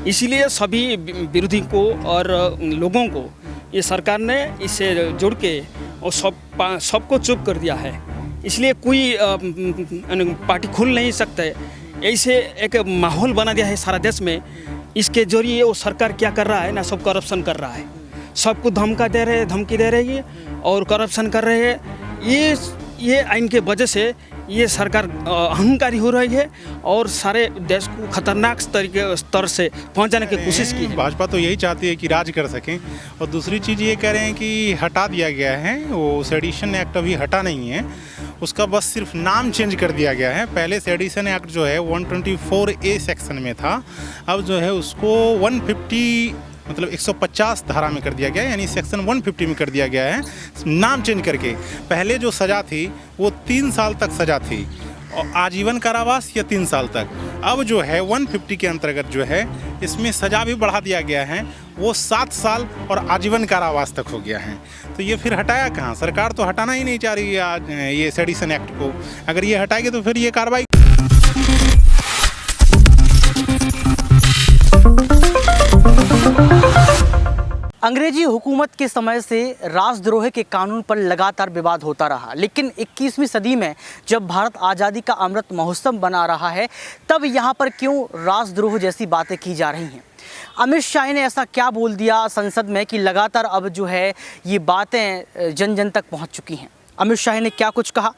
इसीलिए सभी विरोधी को और लोगों को ये सरकार ने इससे जोड़ के और सबको चुप कर दिया है। इसलिए कोई पार्टी खुल नहीं सकते। ऐसे एक माहौल बना दिया है सारा देश में। इसके जरिए वो सरकार क्या कर रहा है ना, सब करप्शन कर रहा है, सबको धमकी दे रही है और करप्शन कर रहे हैं। ये आइन के वजह से ये सरकार अहंकारी हो रही है और सारे देश को खतरनाक स्तर से पहुंचाने की कोशिश की है। भाजपा तो यही चाहती है कि राज कर सकें। और दूसरी चीज़ ये कह रहे हैं कि हटा दिया गया है, वो सेडिशन एक्ट अभी हटा नहीं है, उसका बस सिर्फ नाम चेंज कर दिया गया है। पहले सेडिशन एक्ट जो है 124A सेक्शन में था, अब जो है उसको 150 धारा में कर दिया गया है, यानी सेक्शन 150 में कर दिया गया है, नाम चेंज करके। पहले जो सज़ा थी वो 3 साल तक सज़ा थी और आजीवन कारावास या 3 साल तक। अब जो है 150 के अंतर्गत जो है इसमें सज़ा भी बढ़ा दिया गया है, वो 7 साल और आजीवन कारावास तक हो गया है। तो ये फिर हटाया कहाँ? सरकार तो हटाना ही नहीं चाह रही है ये सेडिशन एक्ट को। अगर ये हटाएगी तो फिर ये कार्रवाई। अंग्रेजी हुकूमत के समय से राजद्रोह के कानून पर लगातार विवाद होता रहा, लेकिन 21वीं सदी में जब भारत आज़ादी का अमृत महोत्सव बना रहा है, तब यहाँ पर क्यों राजद्रोह जैसी बातें की जा रही हैं? अमित शाह ने ऐसा क्या बोल दिया संसद में कि लगातार अब जो है ये बातें जन जन तक पहुँच चुकी हैं? अमित शाह ने क्या कुछ कहा?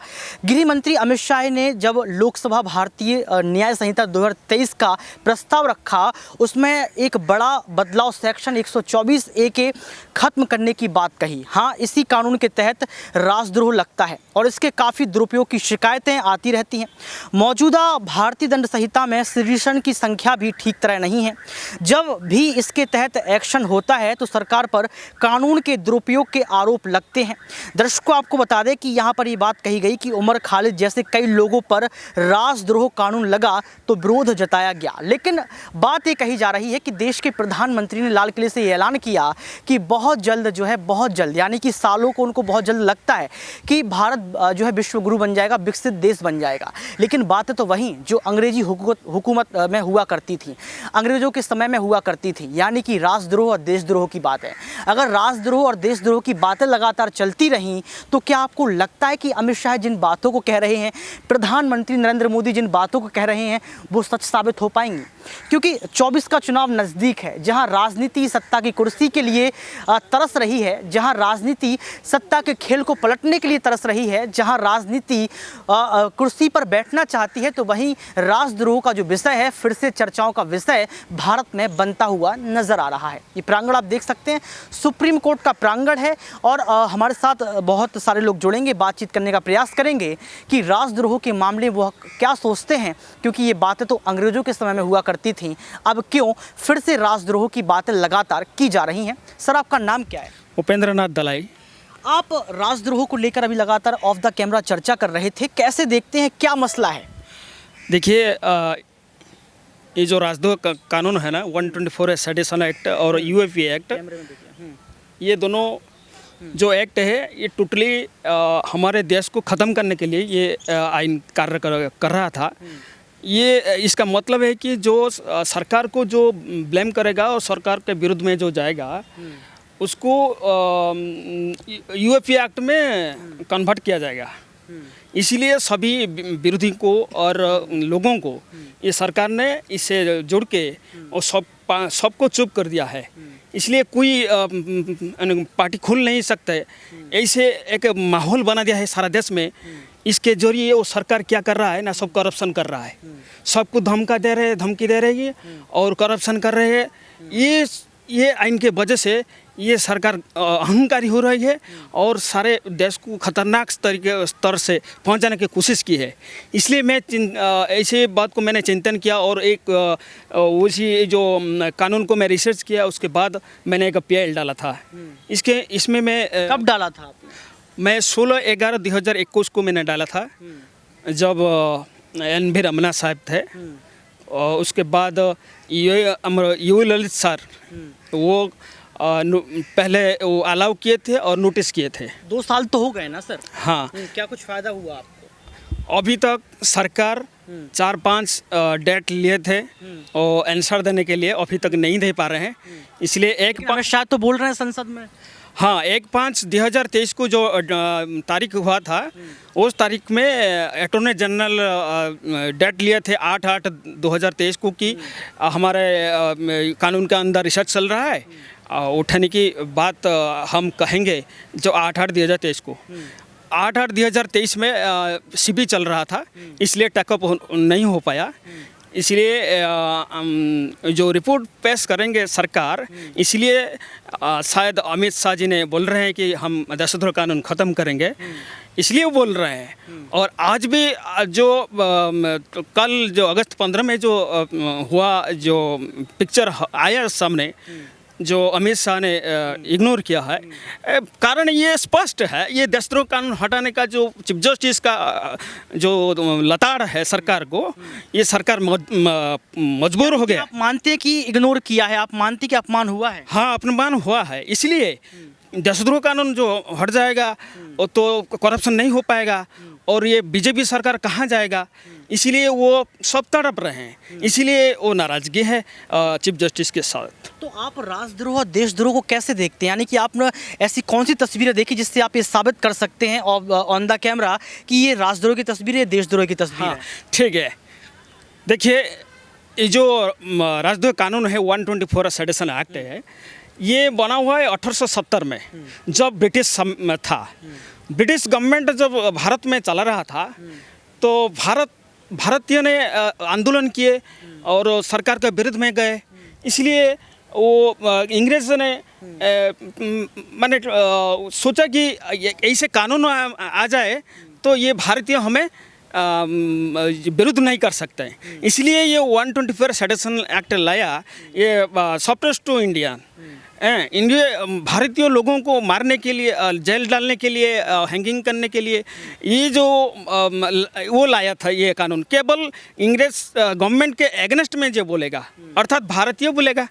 गृह मंत्री अमित शाह ने जब लोकसभा भारतीय न्याय संहिता 2023 का प्रस्ताव रखा, उसमें एक बड़ा बदलाव सेक्शन 124A के ख़त्म करने की बात कही। हाँ, इसी कानून के तहत राजद्रोह लगता है और इसके काफ़ी दुरुपयोग की शिकायतें आती रहती हैं। मौजूदा भारतीय दंड संहिता में सडिशन की संख्या भी ठीक तरह नहीं है। जब भी इसके तहत एक्शन होता है तो सरकार पर कानून के दुरुपयोग के आरोप लगते हैं। दर्शकों, आपको बता कि यहाँ पर ये बात कही गई कि उमर खालिद जैसे कई लोगों पर राजद्रोह कानून लगा तो विरोध जताया गया, लेकिन बात ये कही जा रही है कि देश के प्रधानमंत्री ने लाल किले से ये ऐलान किया कि बहुत जल्द जो है, बहुत जल्द यानी कि सालों को उनको बहुत जल्द लगता है कि भारत जो है विश्व गुरु बन जाएगा, विकसित देश बन जाएगा। लेकिन बातें तो वहीं जो अंग्रेजी हुकूमत में हुआ करती थी, अंग्रेजों के समय में हुआ करती थी, यानी कि राजद्रोह और देशद्रोह की बात है। अगर राजद्रोह और देशद्रोह की बातें लगातार चलती रहीं तो क्या आपको लगता है कि अमित शाह जिन बातों को कह रहे हैं, प्रधानमंत्री नरेंद्र मोदी जिन बातों को कह रहे हैं, वो सच साबित हो पाएंगी? क्योंकि 24 का चुनाव नज़दीक है, जहां राजनीति सत्ता की कुर्सी के लिए तरस रही है, जहां राजनीति सत्ता के खेल को पलटने के लिए तरस रही है, जहां राजनीति कुर्सी पर बैठना चाहती है, तो वहीं राजद्रोह का जो विषय है फिर से चर्चाओं का विषय भारत में बनता हुआ नजर आ रहा है। ये प्रांगण आप देख सकते हैं, सुप्रीम कोर्ट का प्रांगण है और हमारे साथ बहुत सारे लोग जुड़ेंगे, बातचीत करने का प्रयास करेंगे कि राजद्रोह के मामले वो क्या सोचते हैं, क्योंकि ये बातें तो अंग्रेजों के समय में हुआ करती थी, अब क्यों फिर से राजद्रोह की बातें लगातार की जा रही हैं? सर, आपका नाम क्या है? उपेंद्र नाथ दलाई। आप राजद्रोह को लेकर अभी लगातार ऑफ द कैमरा चर्चा कर रहे थे, कैसे देखते हैं, क्या मसला है? देखिए, ये जो राजद्रोह कानून है ना, 124 सेडिशन एक्ट और यूएपी एक्ट, ये दोनों जो एक्ट है ये टोटली हमारे देश को ख़त्म करने के लिए ये आइन कार्य कर रहा था। ये इसका मतलब है कि जो सरकार को जो ब्लेम करेगा और सरकार के विरुद्ध में जो जाएगा उसको यूएपी एक्ट में कन्वर्ट किया जाएगा। इसीलिए सभी विरोधी को और लोगों को ये सरकार ने इससे जोड़ के और सबको चुप कर दिया है। इसलिए कोई पार्टी खुल नहीं सकते। ऐसे एक माहौल बना दिया है सारा देश में। इसके जरिए वो सरकार क्या कर रहा है ना, सब करप्शन कर रहा है, सबको धमकी दे रही है और करप्शन कर रहे हैं। ये आइन के वजह से ये सरकार अहंकारी हो रही है और सारे देश को खतरनाक स्तर से पहुंचाने की कोशिश की है। इसलिए मैं ऐसे बात को मैंने चिंतन किया और एक उसी जो कानून को मैं रिसर्च किया, उसके बाद मैंने एक PIL डाला था। इसमें मैं कब डाला था आपने? मैं 16/11/2021 को मैंने डाला था, जब NV रमना साहब थे। और उसके बाद यू ललित सर वो पहले वो अलाउ किए थे और नोटिस किए थे। 2 साल तो हो गए ना सर? हाँ। क्या कुछ फ़ायदा हुआ आपको? अभी तक सरकार 4-5 डेट लिए थे और आंसर देने के लिए, अभी तक नहीं दे पा रहे हैं। इसलिए अमित शाह तो बोल रहे हैं संसद में। हाँ, 1/5/2023 को जो तारीख हुआ था, उस तारीख में अटॉर्नी जनरल डेट लिए थे 8/8/2023 को कि हमारे कानून के अंदर रिसर्च चल रहा है, उठाने की बात हम कहेंगे जो 8/8/2023 को। 8/8/2023 में सीबी चल रहा था, इसलिए टेकअप नहीं हो पाया। इसलिए जो रिपोर्ट पेश करेंगे सरकार, इसलिए शायद अमित शाह जी ने बोल रहे हैं कि हम दहशतगर्द कानून ख़त्म करेंगे, इसलिए वो बोल रहे हैं। और आज भी जो कल जो अगस्त 15 में जो हुआ, जो पिक्चर आया सामने, जो अमित शाह ने इग्नोर किया है, कारण ये स्पष्ट है, ये दहशतगर्द कानून हटाने का जो चीफ जस्टिस का जो लताड़ है सरकार को, ये सरकार मजबूर हो गया। आप मानते हैं कि इग्नोर किया है, आप मानते हैं कि अपमान हुआ है? हाँ, अपमान हुआ है। इसलिए दहशतगर्द कानून जो हट जाएगा तो करप्शन नहीं हो पाएगा और ये बीजेपी सरकार कहाँ जाएगा, इसीलिए वो सब तड़प रहे हैं, इसीलिए वो नाराज़गी है चीफ जस्टिस के साथ। तो आप राजद्रोह और देशद्रोह को कैसे देखते हैं? यानी कि आपने ऐसी कौन सी तस्वीरें देखी जिससे आप ये साबित कर सकते हैं ऑन द कैमरा कि ये राजद्रोह की तस्वीर है, देशद्रोह की तस्वीर है? ठीक है, देखिए, ये जो राजद्रोह कानून है 124 सेडिशन एक्ट है, ये बना हुआ है 1870 में, जब ब्रिटिश था। ब्रिटिश गवर्नमेंट जब भारत में चला रहा था तो भारतीय ने आंदोलन किए और सरकार के विरुद्ध में गए, इसलिए वो अंग्रेज़ ने मैंने सोचा कि ऐसे कानून आ जाए तो ये भारतीय हमें विरुद्ध नहीं कर सकते हैं, इसलिए ये 124 सेडिशन एक्ट लाया। ये सॉफ्टेस्ट टू इंडियन इंडिया भारतीय लोगों को मारने के लिए, जेल डालने के लिए, हैंगिंग करने के लिए, ये जो वो लाया था ये कानून, केवल अंग्रेज गवर्नमेंट के एगेंस्ट में जो बोलेगा, अर्थात भारतीय बोलेगा,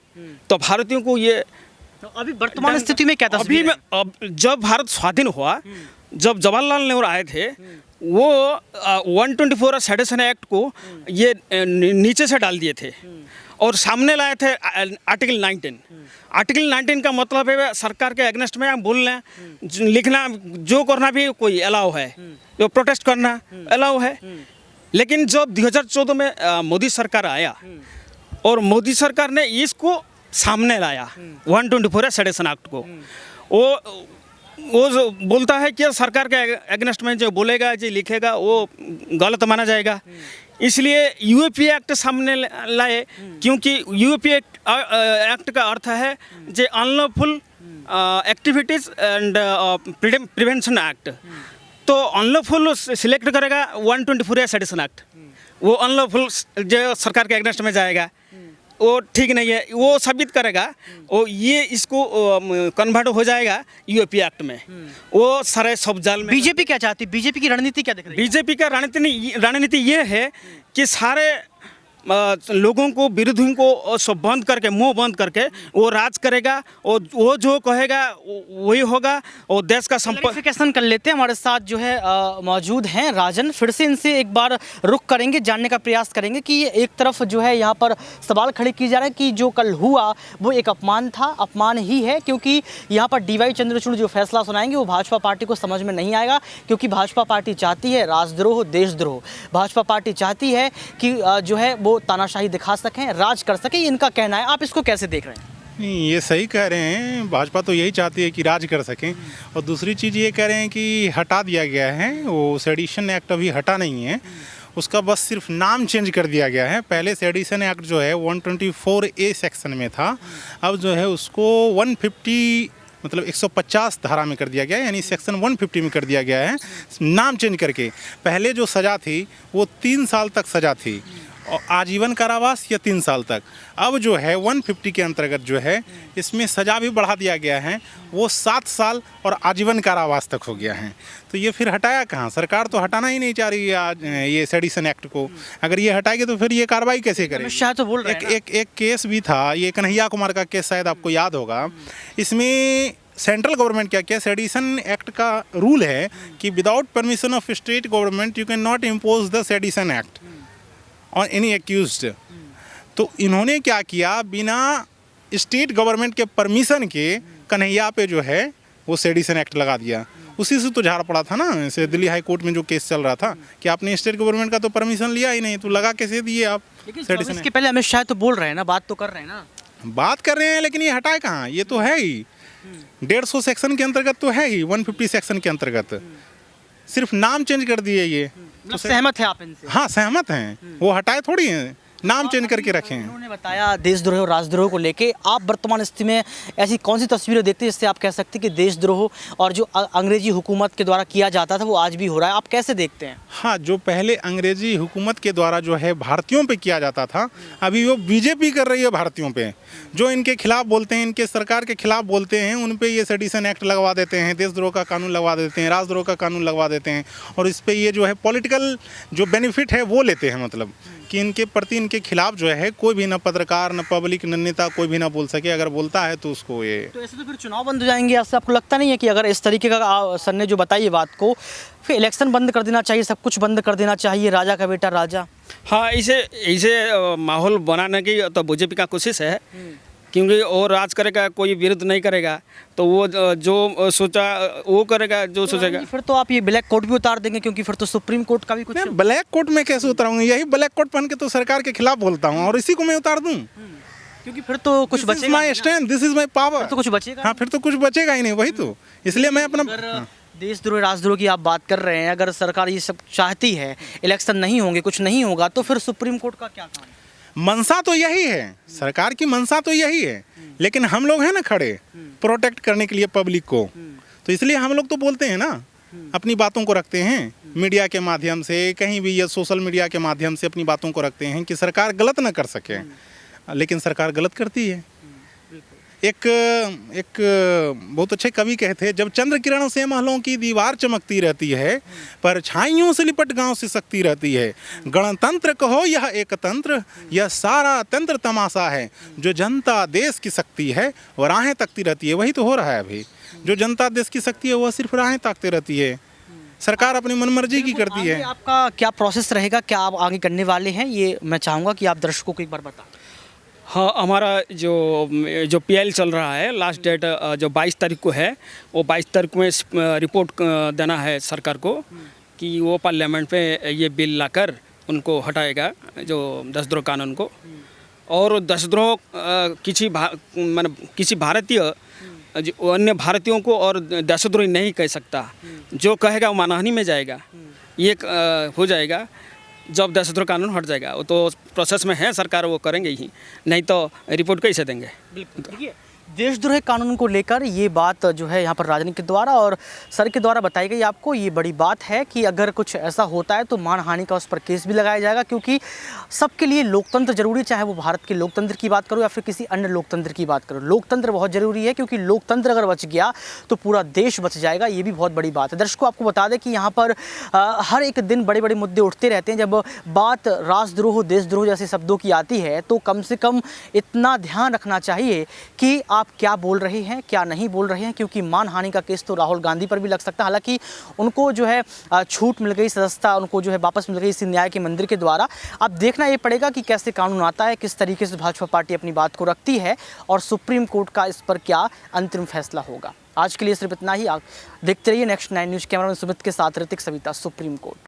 तो भारतीयों को ये। तो अभी वर्तमान स्थिति में क्या तस्वीर है? अब जब भारत स्वाधीन हुआ, जब जवाहरलाल नेहरू आए थे, वो 124 सेडिशन एक्ट को ये नीचे से डाल दिए थे और सामने लाए थे आर्टिकल 19। आर्टिकल 19 का मतलब है सरकार के अगेंस्ट में आप बोलना, लिखना, जो करना भी कोई अलाउ है, जो प्रोटेस्ट करना अलाउ है। लेकिन जब 2014 में मोदी सरकार आया और मोदी सरकार ने इसको सामने लाया 124 सेडिशन एक्ट को, वो जो बोलता है कि सरकार के अगेंस्ट में जो बोलेगा, जो लिखेगा, वो गलत माना जाएगा, इसलिए यूएपी एक्ट सामने लाए। क्योंकि यूएपी एक्ट का अर्थ है जो unlawful activities and prevention act, तो अनलॉफुल सिलेक्ट करेगा 124 सेडिशन एक्ट, वो अनलॉफुल जो सरकार के अगेंस्ट में जाएगा, वो ठीक नहीं है, वो साबित करेगा, वो ये इसको कन्वर्ट हो जाएगा यूएपी एक्ट में, वो सारे सब जाल में। बीजेपी क्या चाहती है? बीजेपी की रणनीति क्या दिख रही है? बीजेपी का रणनीति ये है कि सारे लोगों को, विरोधियों को सब बंद करके, मुंह बंद करके वो राज करेगा, और वो जो कहेगा वही होगा, और देश का क्लैरिफिकेशन कर लेते हैं। हमारे साथ जो है मौजूद हैं राजन, फिर से इनसे एक बार रुख करेंगे, जानने का प्रयास करेंगे कि एक तरफ जो है यहाँ पर सवाल खड़े किए जा रहे हैं कि जो कल हुआ वो एक अपमान था, अपमान ही है, क्योंकि यहाँ पर DY चंद्रचूड़ जो फैसला सुनाएंगे वो भाजपा पार्टी को समझ में नहीं आएगा, क्योंकि भाजपा पार्टी चाहती है राजद्रोह, देशद्रोह। भाजपा पार्टी चाहती है कि जो है वो तानाशाही दिखा सकें, राज कर सकें, इनका कहना है। आप इसको कैसे देख रहे हैं? नहीं, ये सही कह रहे हैं, भाजपा तो यही चाहती है कि राज कर सकें। और दूसरी चीज़ ये कह रहे हैं कि हटा दिया गया है, वो सेडिशन एक्ट अभी हटा नहीं है, उसका बस सिर्फ नाम चेंज कर दिया गया है। पहले सेडिशन एक्ट जो है 124A सेक्शन में था, अब जो है उसको 150 मतलब 150 धारा में कर दिया गया है, यानी सेक्शन 150 में कर दिया गया है, नाम चेंज करके। पहले जो सज़ा थी वो 3 साल तक सज़ा थी, और आजीवन कारावास या 3 साल तक। अब जो है 150 के अंतर्गत जो है इसमें सज़ा भी बढ़ा दिया गया है, वो 7 साल और आजीवन कारावास तक हो गया है। तो ये फिर हटाया कहाँ? सरकार तो हटाना ही नहीं चाह रही है ये सेडिशन एक्ट को। अगर ये हटाएगी तो फिर ये कार्रवाई कैसे करेगी? अमित शाह तो बोल रहे हैं। एक केस भी था, ये कन्हैया कुमार का केस, शायद आपको याद होगा। इसमें सेंट्रल गवर्नमेंट क्या किया, सेडिशन एक्ट का रूल है कि without permission of state government you can not impose the sedition act on any accused. तो इन्होंने क्या किया, बिना स्टेट गवर्नमेंट के परमिशन के कन्हैया पे जो है वो सेडिशन एक्ट लगा दिया। उसी से तो झाड़ पड़ा था ना, ऐसे दिल्ली हाई कोर्ट में जो केस चल रहा था कि आपने स्टेट गवर्नमेंट का तो परमिशन लिया ही नहीं, तो लगा कैसे दिए आप सेडिशन। इसके पहले अमित शाह तो बोल रहे हैं ना, बात तो कर रहे हैं ना, बात कर रहे हैं, लेकिन ये हटाए कहाँ, ये तो है ही 150 सेक्शन के अंतर्गत तो है ही, 150 सेक्शन के अंतर्गत सिर्फ नाम चेंज कर दिए ये। मतलब सहमत है आप इनसे? हाँ सहमत हैं, वो हटाए थोड़ी हैं, नाम चेंज करके रखे हैं। उन्होंने बताया देशद्रोह और राजद्रोह को लेके आप वर्तमान स्थिति में ऐसी कौन सी तस्वीरें देखते हैं जिससे आप कह सकते हैं कि देशद्रोह और जो अंग्रेजी हुकूमत के द्वारा किया जाता था वो आज भी हो रहा है, आप कैसे देखते हैं? हाँ, जो पहले अंग्रेजी हुकूमत के द्वारा जो है भारतीयों पे किया जाता था, अभी वो बीजेपी कर रही है भारतीयों पे। जो इनके खिलाफ बोलते हैं, इनके सरकार के खिलाफ बोलते हैं, उन पे ये सेडिशन एक्ट लगवा देते हैं, देशद्रोह का कानून लगवा देते हैं, राजद्रोह का कानून लगवा देते हैं, और इस पे ये जो है पॉलिटिकल जो बेनिफिट है वो लेते हैं। मतलब कि इनके प्रति, इनके खिलाफ जो है कोई भी ना पत्रकार, ना पब्लिक, न नेता कोई भी ना बोल सके। अगर बोलता है तो उसको ये, तो ऐसे तो फिर चुनाव बंद हो जाएंगे। ऐसा आपको लगता नहीं है कि अगर इस तरीके का सर ने जो बताई ये बात को, फिर इलेक्शन बंद कर देना चाहिए, सब कुछ बंद कर देना चाहिए, राजा का बेटा राजा? हाँ, इसे माहौल बनाने की तो बीजेपी का कोशिश है, क्योंकि और राज करेगा, कोई विरोध नहीं करेगा, तो वो जो सोचा वो करेगा, जो सोचेगा। फिर तो आप ये ब्लैक कोट भी उतार देंगे, क्योंकि फिर तो सुप्रीम कोर्ट का भी कुछ। मैं ब्लैक कोट में कैसे उतारूंगा? यही ब्लैक कोट पहन के तो सरकार के खिलाफ बोलता हूँ, और इसी को मैं उतार दूँ, क्योंकि फिर तो कुछ बचेगा। My stand, this is my power. तो कुछ बचेगा। हाँ, फिर तो कुछ बचेगा ही नहीं, वही तो। इसलिए मैं अपना देशद्रोह राजद्रोह की आप बात कर रहे हैं, अगर सरकार ये सब चाहती है, इलेक्शन नहीं होंगे, कुछ नहीं होगा, तो फिर सुप्रीम कोर्ट का क्या काम? मंशा तो यही है, सरकार की मंशा तो यही है, लेकिन हम लोग हैं ना खड़े प्रोटेक्ट करने के लिए पब्लिक को, तो इसलिए हम लोग तो बोलते हैं ना, अपनी बातों को रखते हैं मीडिया के माध्यम से, कहीं भी या सोशल मीडिया के माध्यम से अपनी बातों को रखते हैं कि सरकार गलत ना कर सके, लेकिन सरकार गलत करती है। एक बहुत अच्छे कवि कहते, जब चंद्र किरण से महलों की दीवार चमकती रहती है, परछाइयों से लिपट गांव से सकती रहती है, गणतंत्र कहो यह एक तंत्र, यह सारा तंत्र तमाशा है, जो जनता देश की शक्ति है वह राहें तकती रहती है। वही तो हो रहा है अभी, जो जनता देश की शक्ति है वह सिर्फ राहें ताकती रहती है, सरकार अपनी मनमर्जी की करती है। आपका क्या प्रोसेस रहेगा, क्या आप आगे करने वाले हैं, ये मैं चाहूँगा कि आप दर्शकों को एक बार बताएं। हाँ, हमारा जो पीएल चल रहा है, लास्ट डेट जो 22 तारीख को है, वो 22 तारीख में रिपोर्ट देना है सरकार को कि वो पार्लियामेंट पे ये बिल लाकर उनको हटाएगा, जो देशद्रोह कानून को। और देशद्रोह किसी भारतीय अन्य भारतीयों को और देशद्रोही नहीं कह सकता, जो कहेगा वो मानहानि में जाएगा, ये हो जाएगा जब देशद्रोह कानून हट जाएगा। वो तो प्रोसेस में है, सरकार वो करेंगे ही, नहीं तो रिपोर्ट कैसे देंगे। बिल्कुल। देखिए, देशद्रोह कानून को लेकर ये बात जो है यहाँ पर राजनीति के द्वारा और सर के द्वारा बताई गई आपको, ये बड़ी बात है कि अगर कुछ ऐसा होता है तो मानहानि का उस पर केस भी लगाया जाएगा, क्योंकि सबके लिए लोकतंत्र जरूरी, चाहे वो भारत के लोकतंत्र की बात करो या फिर किसी अन्य लोकतंत्र की बात करो, लोकतंत्र बहुत ज़रूरी है, क्योंकि लोकतंत्र अगर बच गया तो पूरा देश बच जाएगा। ये भी बहुत बड़ी बात है। दर्शकों, आपको बता दें कि यहाँ पर हर एक दिन बड़े बड़े मुद्दे उठते रहते हैं। जब बात राजद्रोह, देशद्रोह जैसे शब्दों की आती है तो कम से कम इतना ध्यान रखना चाहिए कि आप क्या बोल रहे हैं, क्या नहीं बोल रहे हैं, क्योंकि मानहानि का केस तो राहुल गांधी पर भी लग सकता है। हालांकि उनको जो है छूट मिल गई, सदस्यता उनको जो है वापस मिल गई इसी न्याय के मंदिर के द्वारा। अब देखना ये पड़ेगा कि कैसे कानून आता है, किस तरीके से भाजपा पार्टी अपनी बात को रखती है और सुप्रीम कोर्ट का इस पर क्या अंतिम फैसला होगा। आज के लिए सिर्फ इतना ही। आप देखते रहिए नेक्स्ट 9 न्यूज़। कैमरामैन सुमित के साथ ऋतिक, सविता, सुप्रीम कोर्ट।